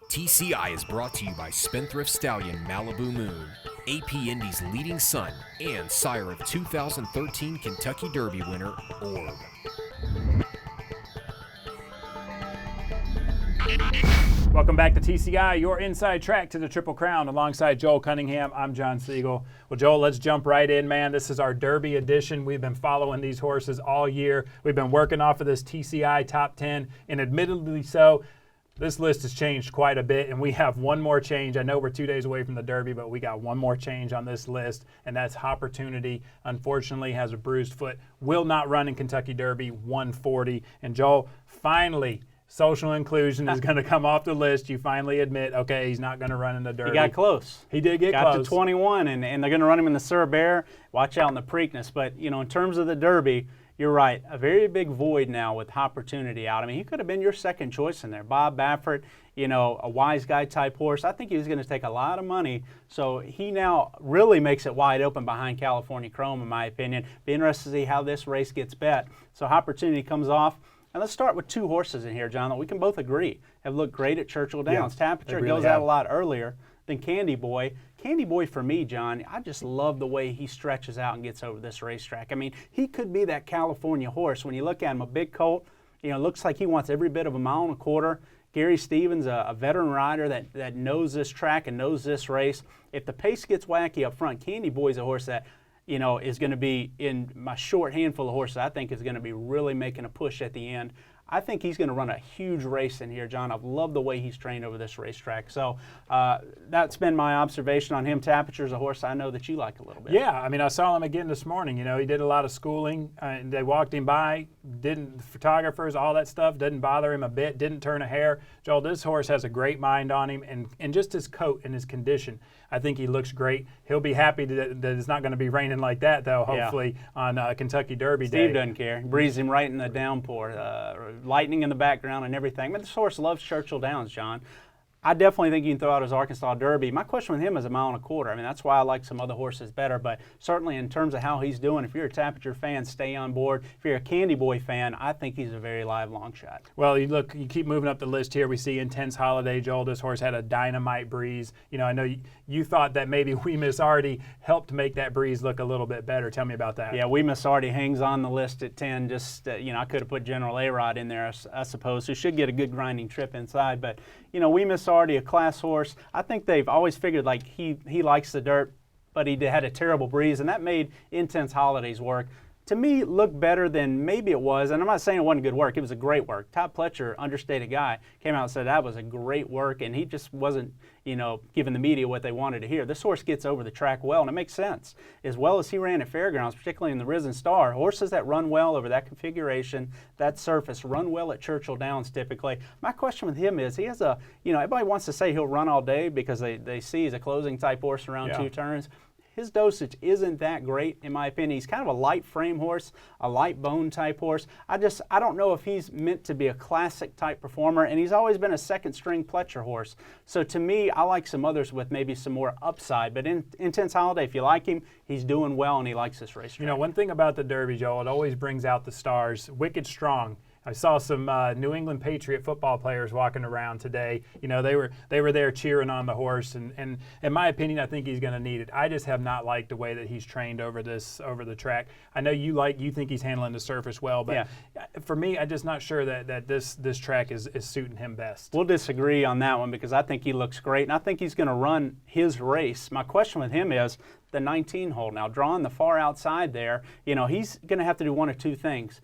TCI is brought to you by Spendthrift Stallion Malibu Moon, AP Indy's leading son and sire of 2013 Kentucky Derby winner, Orb. Welcome back to TCI, your inside track to the Triple Crown. Alongside Joel Cunningham, I'm John Siegel. Well, Joel, let's jump right in, man. This is our Derby edition. We've been following these horses all year. We've been working off of this TCI top 10, and admittedly so, this list has changed quite a bit, and we have one more change. I know we're 2 days away from the Derby, but we got one more change on this list, and that's Opportunity. Unfortunately, has a bruised foot. Will not run in Kentucky Derby 140. And Joel, finally, social inclusion is going to come off the list. You finally admit, okay, he's not going to run in the Derby. He got close. He did get got close. to 21, and they're going to run him in the Sur-Bear. Watch out in the Preakness. But, you know, in terms of the Derby, you're right. A very big void now with Opportunity out. I mean, he could have been your second choice in there. Bob Baffert, you know, a wise guy type horse. I think he was going to take a lot of money. So he now really makes it wide open behind California Chrome, in my opinion. Be interested to see how this race gets bet. So Opportunity comes off. And let's start with two horses in here, John, that we can both agree have looked great at Churchill Downs. Yeah, Tapiture really goes have. out a lot earlier than Candy Boy. Candy Boy, for me, John, I just love the way he stretches out and gets over this racetrack. I mean, he could be that California horse. When you look at him, a big colt, you know, looks like he wants every bit of a mile and a quarter. Gary Stevens, a veteran rider that knows this track and knows this race. If the pace gets wacky up front, Candy Boy's a horse that, you know, is going to be in my short handful of horses. I think is going to be really making a push at the end. I think he's going to run a huge race in here, John. I've loved the way he's trained over this racetrack. So that's been my observation on him. Tapiture's a horse I know that you like a little bit. Yeah, I mean, I saw him again this morning. You know, he did a lot of schooling. They walked him by, photographers, all that stuff, didn't bother him a bit, didn't turn a hair. Joel, this horse has a great mind on him, and just his coat and his condition. I think he looks great. He'll be happy that it's not going to be raining like that, though, hopefully, on Kentucky Derby Day. Steve doesn't care. He breathes him right in the downpour. Lightning in the background and everything. But this horse loves Churchill Downs, John. I definitely think you can throw out his Arkansas Derby. My question with him is a mile and a quarter. I mean, that's why I like some other horses better. But certainly in terms of how he's doing, if you're a Tapiture fan, stay on board. If you're a Candy Boy fan, I think he's a very live long shot. Well, you keep moving up the list here. We see Intense Holiday. Joel, this horse had a dynamite breeze. You know, I know you thought that maybe We Miss Artie helped make that breeze look a little bit better. Tell me about that. Yeah, We Miss Artie hangs on the list at 10. Just, you know, I could have put General A-Rod in there, I suppose, who should get a good grinding trip inside. But, you know, We Miss Artie, a class horse. I think they've always figured like he likes the dirt, but he had a terrible breeze, and that made Intense Holidays work. To me, looked better than maybe it was, and I'm not saying it wasn't good work. It was a great work. Todd Pletcher, understated guy, came out and said that was a great work, and he just wasn't, you know, giving the media what they wanted to hear. This horse gets over the track well, and it makes sense. As well as he ran at Fairgrounds, particularly in the Risen Star, horses that run well over that configuration, that surface, run well at Churchill Downs typically. My question with him is, he has a, you know, everybody wants to say he'll run all day because they see he's a closing type horse around 2 turns. His dosage isn't that great, in my opinion. He's kind of a light frame horse, a light bone type horse. I don't know if he's meant to be a classic type performer, and he's always been a second string Pletcher horse. So to me, I like some others with maybe some more upside. But in Intense Holiday, if you like him, he's doing well and he likes this racetrack. You know, one thing about the Derby, Joel, it always brings out the stars. Wicked Strong. I saw some New England Patriot football players walking around today. You know, they were there cheering on the horse, and in my opinion, I think he's going to need it. I just have not liked the way that he's trained over the track. I know you think he's handling the surface well, but for me, I'm just not sure that this track is suiting him best. We'll disagree on that one because I think he looks great, and I think he's going to run his race. My question with him is the 19 hole. Now, drawing the far outside there, you know, he's going to have to do one of two things.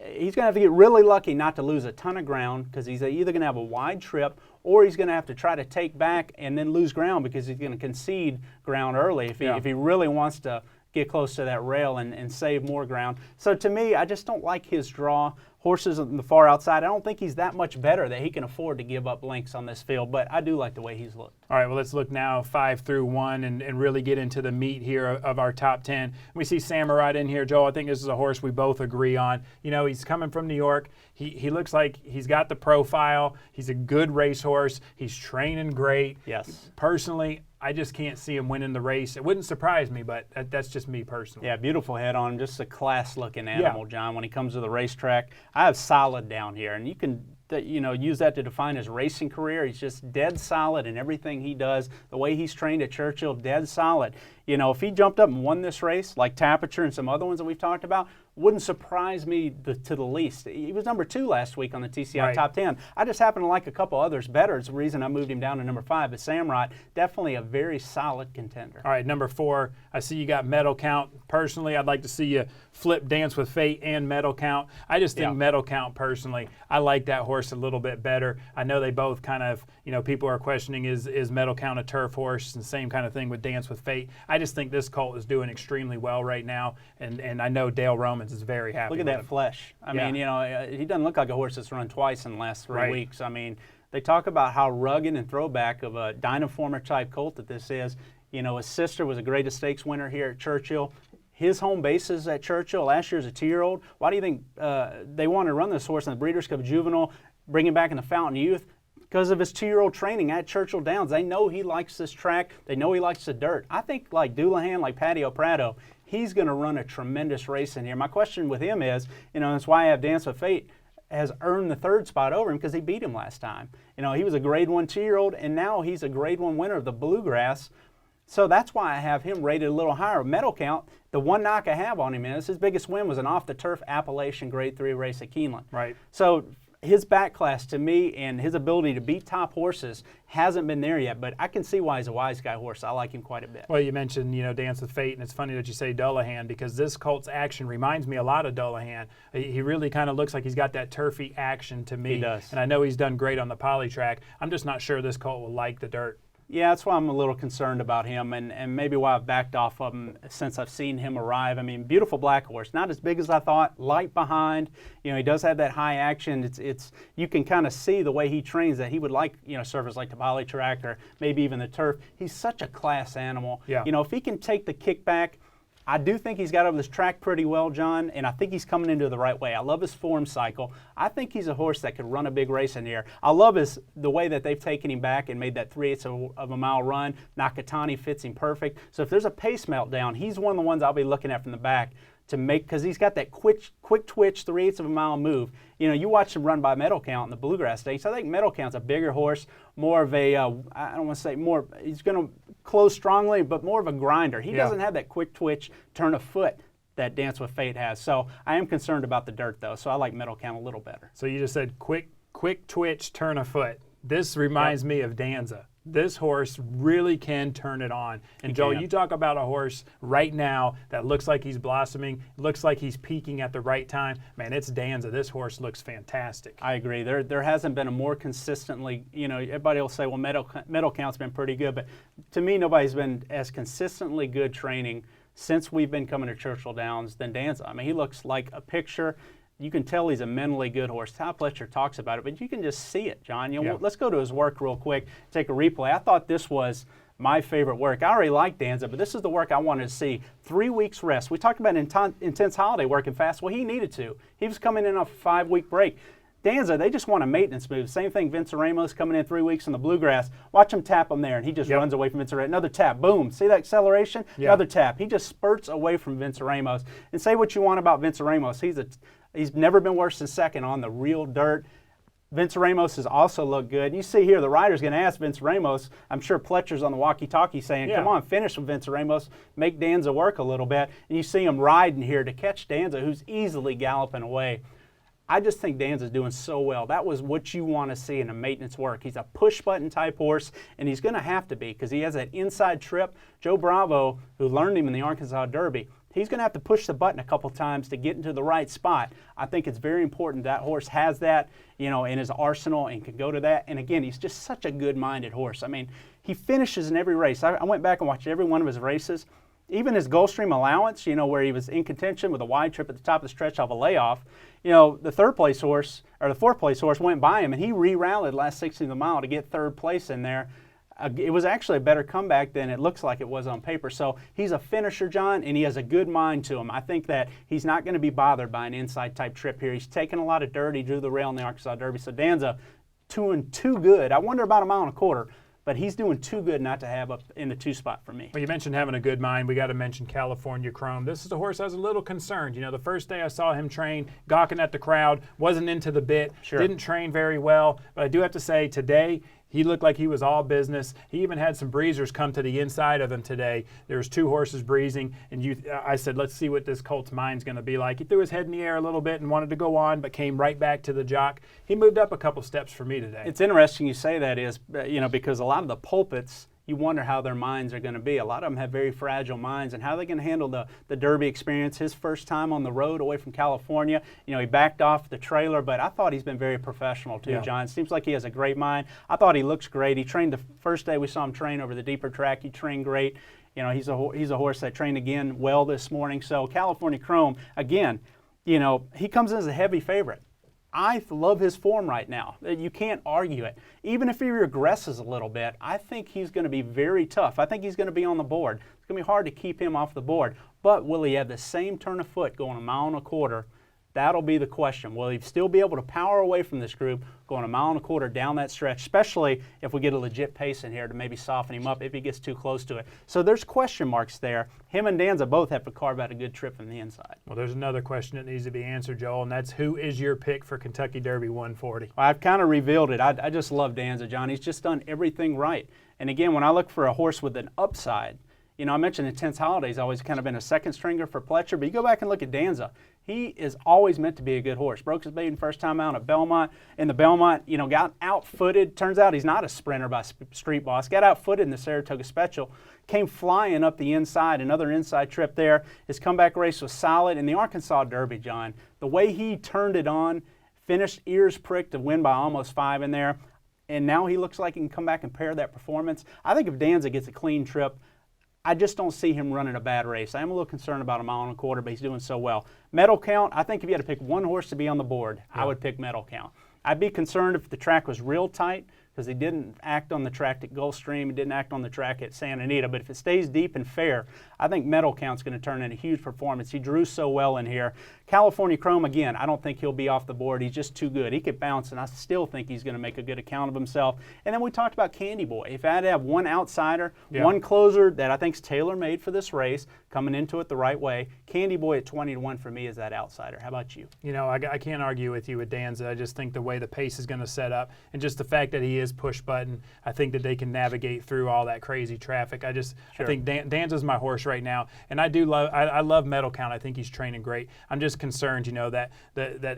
He's going to have to get really lucky not to lose a ton of ground because he's either going to have a wide trip or he's going to have to try to take back and then lose ground because he's going to concede ground early if he really wants to get close to that rail and save more ground. So to me, I just don't like his draw. Horses on the far outside, I don't think he's that much better that he can afford to give up lengths on this field, but I do like the way he's looked. All right, well, let's look now 5 through 1 and really get into the meat here of our top 10. We see Samurai in here, Joel. I think this is a horse we both agree on. You know, he's coming from New York. He looks like he's got the profile. He's a good racehorse. He's training great. Yes. Personally, I just can't see him winning the race. It wouldn't surprise me, but that's just me personally. Yeah, beautiful head on him. Just a class-looking animal, John, when he comes to the racetrack. I have Solid down here, and you can use that to define his racing career. He's just dead solid in everything he does. The way he's trained at Churchill, dead solid. If he jumped up and won this race, like Tapiture and some other ones that we've talked about, wouldn't surprise me to the least. He was number 2 last week on the TCI Top 10. I just happen to like a couple others better. It's the reason I moved him down to number 5. But Samrat, definitely a very solid contender. All right, number 4, I see you got Medal Count. Personally, I'd like to see you flip Dance with Fate and Medal Count. I just think Medal Count, personally, I like that horse a little bit better. I know they both kind of, people are questioning is Medal Count a turf horse, and same kind of thing with Dance with Fate. I just think this colt is doing extremely well right now, and I know Dale Romans is very happy. Look at that flesh. I mean, he doesn't look like a horse that's run twice in the last 3 weeks. I mean, they talk about how rugged and throwback of a Dynaformer type colt that this is. His sister was a Greatest Stakes winner here at Churchill. His home base is at Churchill. Last year's a 2-year-old. Why do you think they want to run this horse in the Breeders' Cup Juvenile, bring him back in the Fountain Youth? Because of his 2-year-old training at Churchill Downs. They know he likes this track. They know he likes the dirt. I think like Doulahan, like Patio Prado, he's going to run a tremendous race in here. My question with him is, that's why I have Dance with Fate has earned the 3rd spot over him because he beat him last time. He was a Grade 1 2-year-old, and now he's a Grade 1 winner of the Bluegrass. So that's why I have him rated a little higher. Medal Count, the one knock I have on him is his biggest win was an off-the-turf Appalachian Grade 3 race at Keeneland. Right. So his back class to me and his ability to beat top horses hasn't been there yet, but I can see why he's a Wise Guy horse. I like him quite a bit. Well, you mentioned, Dance with Fate, and it's funny that you say Doulahan because this colt's action reminds me a lot of Doulahan. He really kind of looks like he's got that turfy action to me. He does. And I know he's done great on the poly track. I'm just not sure this colt will like the dirt. Yeah, that's why I'm a little concerned about him and maybe why I've backed off of him since I've seen him arrive. I mean, beautiful black horse, not as big as I thought, light behind. He does have that high action. It's you can kind of see the way he trains that he would like, surface like the poly track or maybe even the turf. He's such a class animal. Yeah. If he can take the kickback, I do think he's got over this track pretty well, John, and I think he's coming into the right way. I love his form cycle. I think he's a horse that could run a big race in here. I love the way that they've taken him back and made that 3/8 of a mile run. Nakatani fits him perfect. So if there's a pace meltdown, he's one of the ones I'll be looking at from the back to make, because he's got that quick twitch 3/8 of a mile move. You watch him run by Medal Count in the Bluegrass Stakes. I think Medal Count's a bigger horse, more of a, I don't want to say more, he's going to close strongly, but more of a grinder. He doesn't have that quick twitch, turn of foot that Dance with Fate has. So I am concerned about the dirt, though, so I like Medal Count a little better. So you just said quick twitch, turn of foot. This reminds me of Danza. This horse really can turn it on. And Joel, you talk about a horse right now that looks like he's blossoming, looks like he's peaking at the right time. Man, it's Danza. This horse looks fantastic. I agree. There hasn't been a more consistently, everybody will say, well, Medal Count's been pretty good, but to me, nobody's been as consistently good training since we've been coming to Churchill Downs than Danza. I mean, he looks like a picture. You can tell he's a mentally good horse. Tom Fletcher talks about it, but you can just see it, John. Let's go to his work real quick, take a replay. I thought this was my favorite work. I already like Danza, but this is the work I wanted to see. 3 weeks rest. We talked about intense holiday working fast. Well, he needed to. He was coming in off a 5-week break. Danza, they just want a maintenance move. Same thing, Vince Ramos coming in 3 weeks in the Bluegrass. Watch him tap him there, and he just runs away from Vince Ramos. Another tap, boom. See that acceleration? Another tap. He just spurts away from Vince Ramos. And say what you want about Vince Ramos. He's never been worse than second on the real dirt. Vince Ramos has also looked good. You see here, the rider's going to ask Vince Ramos. I'm sure Pletcher's on the walkie-talkie saying, come on, finish with Vince Ramos. Make Danza work a little bit. And you see him riding here to catch Danza, who's easily galloping away. I just think Danza's doing so well. That was what you want to see in a maintenance work. He's a push-button type horse, and he's going to have to be because he has that inside trip. Joe Bravo, who learned him in the Arkansas Derby, he's going to have to push the button a couple times to get into the right spot. I think it's very important that horse has that, in his arsenal and can go to that. And again, he's just such a good-minded horse. I mean, he finishes in every race. I went back and watched every one of his races. Even his Gulfstream allowance, where he was in contention with a wide trip at the top of the stretch off a layoff, the fourth place horse went by him, and he re-rallied last 60th of the mile to get third place in there. It was actually a better comeback than it looks like it was on paper. So he's a finisher, John, and he has a good mind to him. I think that he's not going to be bothered by an inside-type trip here. He's taken a lot of dirt. He drew the rail in the Arkansas Derby. So Danza, 2-2 good. I wonder about a mile and a quarter. but he's doing too good not to have up in the 2 spot for me. Well, you mentioned having a good mind. We got to mention California Chrome. This is a horse I was a little concerned. You know, the first day I saw him train, gawking at the crowd, wasn't into the bit, didn't train very well. But I do have to say, today, he looked like he was all business. He even had some breezers come to the inside of him today. There was 2 horses breezing, and I said, let's see what this colt's mind's going to be like. He threw his head in the air a little bit and wanted to go on, but came right back to the jock. He moved up a couple steps for me today. It's interesting you say that is, you know, because a lot of the pulpits, you wonder how their minds are going to be. A lot of them have very fragile minds, and how they can handle the Derby experience. His first time on the road away from California, you know, he backed off the trailer, but I thought he's been very professional too, John. Seems like he has a great mind. I thought he looks great. He trained the first day we saw him train over the deeper track. He trained great. You know, he's a horse that trained again well this morning. So California Chrome, again, you know, he comes in as a heavy favorite. I love his form right now. You can't argue it. Even if he regresses a little bit, I think he's going to be very tough. I think he's going to be on the board. It's going to be hard to keep him off the board. But will he have the same turn of foot going 1.25 miles? That'll be the question. Will he still be able to power away from this group going 1.25 miles down that stretch, especially if we get a legit pace in here to maybe soften him up if he gets too close to it. So there's question marks there. Him and Danza both have to carve out a good trip from the inside. Well, there's another question that needs to be answered, Joel, and that's who is your pick for Kentucky Derby 140? Well, I've kind of revealed it. I just love Danza, John. He's just done everything right. And again, when I look for a horse with an upside, you know, I mentioned Intense Holiday's always kind of been a second stringer for Pletcher, but you go back and look at Danza. He is always meant to be a good horse. Broke his maiden first time out at Belmont. In the Belmont, you know, got outfooted. Turns out he's not a sprinter by Street Boss. Got outfooted in the Saratoga Special. Came flying up the inside. Another inside trip there. His comeback race was solid. In the Arkansas Derby, John, the way he turned it on, finished ears pricked to win by almost 5 in there, and now he looks like he can come back and pair that performance. I think if Danza gets a clean trip, I just don't see him running a bad race. I am a little concerned about 1.25 miles, but he's doing so well. Medal count, I think if you had to pick one horse to be on the board, I would pick medal count. I'd be concerned if the track was real tight, because he didn't act on the track at Gulfstream, he didn't act on the track at Santa Anita, but if it stays deep and fair, I think medal count's going to turn in a huge performance. He drew so well in here. California Chrome, again, I don't think he'll be off the board. He's just too good. He could bounce, and I still think he's going to make a good account of himself. And then we talked about Candy Boy. If I had to have one outsider, one closer that I think's tailor-made for this race, coming into it the right way, Candy Boy at 20-1 for me is that outsider. How about you? You know, I can't argue with you with Danza. I just think the way the pace is going to set up, and just the fact that he is push button, I think that they can navigate through all that crazy traffic. I think Danza's my horse right now, and I love medal count. I think he's training great. I'm just concerned, you know, that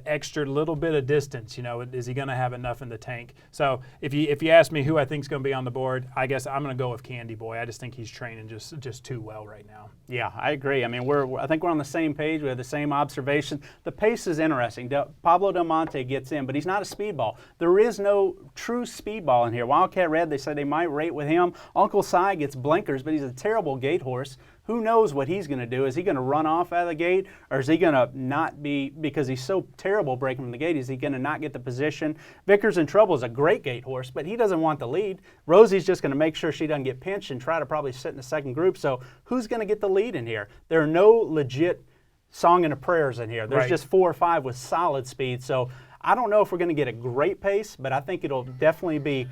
extra little bit of distance, you know, is he going to have enough in the tank? So if you ask me who I think is going to be on the board, I guess I'm going to go with Candy Boy. I just think he's training just too well right now. Yeah, I agree. I mean, I think we're on the same page. We have the same observation. The pace is interesting. Pablo Del Monte gets in, but he's not a speedball. There is no true speedball in here. Wildcat Red, they said they might rate with him. Uncle Si gets blinkers, but he's a terrible gate horse. Who knows what he's going to do? Is he going to run off out of the gate, or is he going to not be, because he's so terrible breaking from the gate, is he going to not get the position? Vickers in Trouble is a great gate horse, but he doesn't want the lead. Rosie's just going to make sure she doesn't get pinched and try to probably sit in the second group. So who's going to get the lead in here? There are no legit song and prayers in here. There's just 4 or 5 with solid speed. So I don't know if we're going to get a great pace, but I think it'll definitely be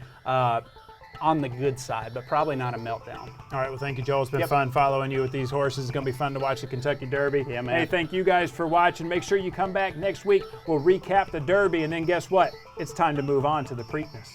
on the good side, but probably not a meltdown. All right, well, thank you, Joel. It's been fun following you with these horses. It's going to be fun to watch the Kentucky Derby. Yeah, man. Hey, thank you guys for watching. Make sure you come back next week. We'll recap the Derby, and then guess what? It's time to move on to the Preakness.